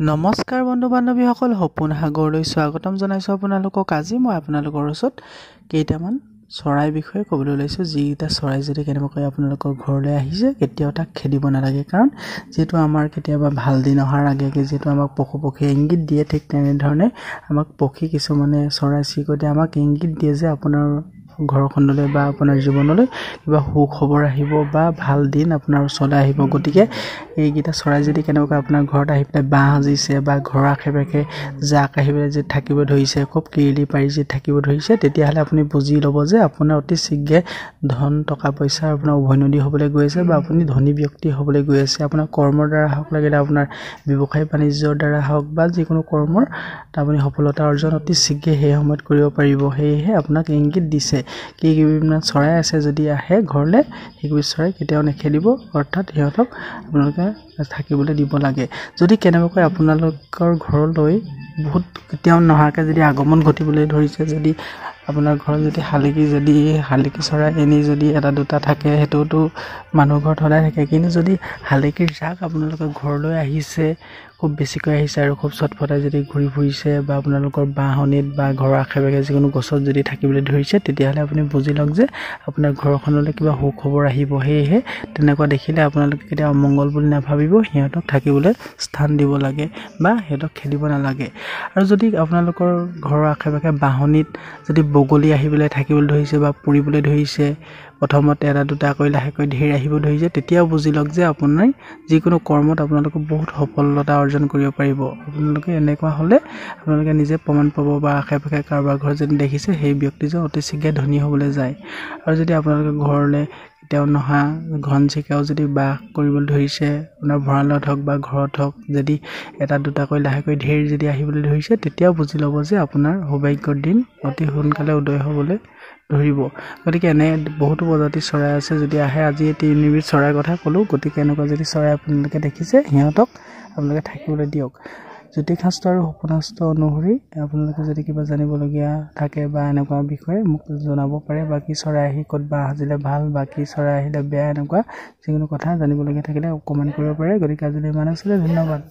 নমস্কাৰ বন্ধু বান্ধৱীসকল, সপোন সাগৰলৈ স্বাগতম জনাইছোঁ আপোনালোকক। আজি মই আপোনালোকৰ ওচৰত কেইটামান চৰাইৰ বিষয়ে ক'বলৈ ওলাইছোঁ। যিকেইটা চৰাই যদি কেনেবাকৈ আপোনালোকৰ ঘৰলৈ আহিছে, কেতিয়াও তাক খেদিব নালাগে। কাৰণ যিহেতু আমাৰ কেতিয়াবা ভাল দিন অহাৰ আগে যিহেতু আমাক পশু পক্ষীয়ে ইংগিত দিয়ে, ঠিক তেনেধৰণে আমাক পক্ষী কিছুমানে চৰাই চিৰিকটিয়ে আমাক ইংগিত দিয়ে যে আপোনাৰ ঘৰখনলৈ বা আপোনাৰ জীৱনলৈ কিবা সুখবৰ আহিব বা ভাল দিন আপোনাৰ ওচৰলৈ আহিব। গতিকে এইকেইটা চৰাই যদি কেনেবাকৈ আপোনাৰ ঘৰত আহি পেলাই বাঁহ সাজিছে বা ঘৰৰ আশে পাশে জাক আহি পেলাই যদি থাকিব ধৰিছে, খুব কিৰিলি পাৰি যদি থাকিব ধৰিছে, তেতিয়াহ'লে আপুনি বুজি ল'ব যে আপোনাৰ অতি শীঘ্ৰে ধন টকা পইচা আপোনাৰ উভৈনদী হ'বলৈ গৈ আছে বা আপুনি ধনী ব্যক্তি হ'বলৈ গৈ আছে। আপোনাৰ কৰ্মৰ দ্বাৰা হওক, লাগিলে আপোনাৰ ব্যৱসায় বাণিজ্যৰ দ্বাৰা হওক বা যিকোনো কৰ্মৰ আপুনি সফলতা অৰ্জন অতি শীঘ্ৰে সেই সময়ত কৰিব পাৰিব। সেয়েহে আপোনাক ইংগিত দিছে। কি চৰাই আছে যদি আহে ঘৰলৈ, সেইবোৰ চৰাই কেতিয়াও নেখেদিব, অৰ্থাৎ সিহঁতক আপোনালোকে থাকিবলৈ দিব লাগে। যদি কেনেবাকৈ আপোনালোকৰ ঘৰলৈ বহুত কেতিয়াও নহাকৈ যদি আগমন ঘটিবলৈ ধৰিছে, যদি আপোনাৰ ঘৰত যদি শালিকী চৰাই এনেই যদি এটা দুটা থাকে, সেইটোতো মানুহ ঘৰত সদায় থাকে। কিন্তু যদি শালিকীৰ জাক আপোনালোকৰ ঘৰলৈ আহিছে, খুব বেছিকৈ আহিছে আৰু খুব চটফটাই যদি ঘূৰি ফুৰিছে বা আপোনালোকৰ বাঁহনিত বা ঘৰৰ আশে পাশে যিকোনো গছত যদি থাকিবলৈ ধৰিছে, তেতিয়াহ'লে আপুনি বুজি লওক যে আপোনাৰ ঘৰখনলৈ কিবা সুখবৰ আহিব। সেয়েহে তেনেকুৱা দেখিলে আপোনালোকে কেতিয়াও অমংগল বুলি নাভাবিব, সিহঁতক থাকিবলৈ স্থান দিব লাগে বা সিহঁতক খেদিব নালাগে। আৰু যদি আপোনালোকৰ ঘৰৰ আশে পাশে বাঁহনিত যদি বগলী আহি পেলাই থাকিবলৈ ধৰিছে বা পৰিবলৈ ধৰিছে, প্ৰথমতে এটা দুটাকৈ লাহেকৈ ধেৰ আহিব ধৰিছে, তেতিয়াও বুজি লওক যে আপোনাৰ যিকোনো কৰ্মত আপোনালোকে বহুত সফলতা অৰ্জন কৰিব পাৰিব। আপোনালোকে এনেকুৱা হ'লে আপোনালোকে নিজে প্ৰমাণ পাব বা আশে পাশে কাৰোবাৰ ঘৰত যদি দেখিছে, সেই ব্যক্তিজন অতি শীঘ্ৰে ধনী হ'বলৈ যায়। আৰু যদি আপোনালোকে ঘৰলৈ কেতিয়াও নহা ঘনচিৰিকাও যদি বাস কৰিবলৈ ধৰিছে, আপোনাৰ ভঁৰালত হওক বা ঘৰত হওক, যদি এটা দুটাকৈ লাহেকৈ ধেৰ যদি আহিবলৈ ধৰিছে, তেতিয়াও বুজি ল'ব যে আপোনাৰ সৌভাগ্যৰ দিন অতি সোনকালে উদয় হ'বলৈ ধৰিব। গতিকে এনে বহুতো প্ৰজাতিৰ চৰাই আছে। যদি আহে, আজি 3বিধ চৰাইৰ কথা ক'লোঁ। গতিকে এনেকুৱা যদি চৰাই আপোনালোকে দেখিছে, সিহঁতক আপোনালোকে থাকিবলৈ দিয়ক। জ্যোতিষশাস্ত্ৰ আৰু সপোনশাস্ত্ৰ অনুসৰি আপোনালোকে যদি কিবা জানিবলগীয়া থাকে বা এনেকুৱা বিষয়ে মোক জনাব পাৰে, বা কি চৰাই আহি ক'ত বাঁহ সাজিলে ভাল বা কি চৰাই আহিলে বেয়া, এনেকুৱা যিকোনো কথা জানিবলগীয়া থাকিলে কমেণ্ট কৰিব পাৰে। গতিকে আজিলৈ ইমান আছিলে, ধন্যবাদ।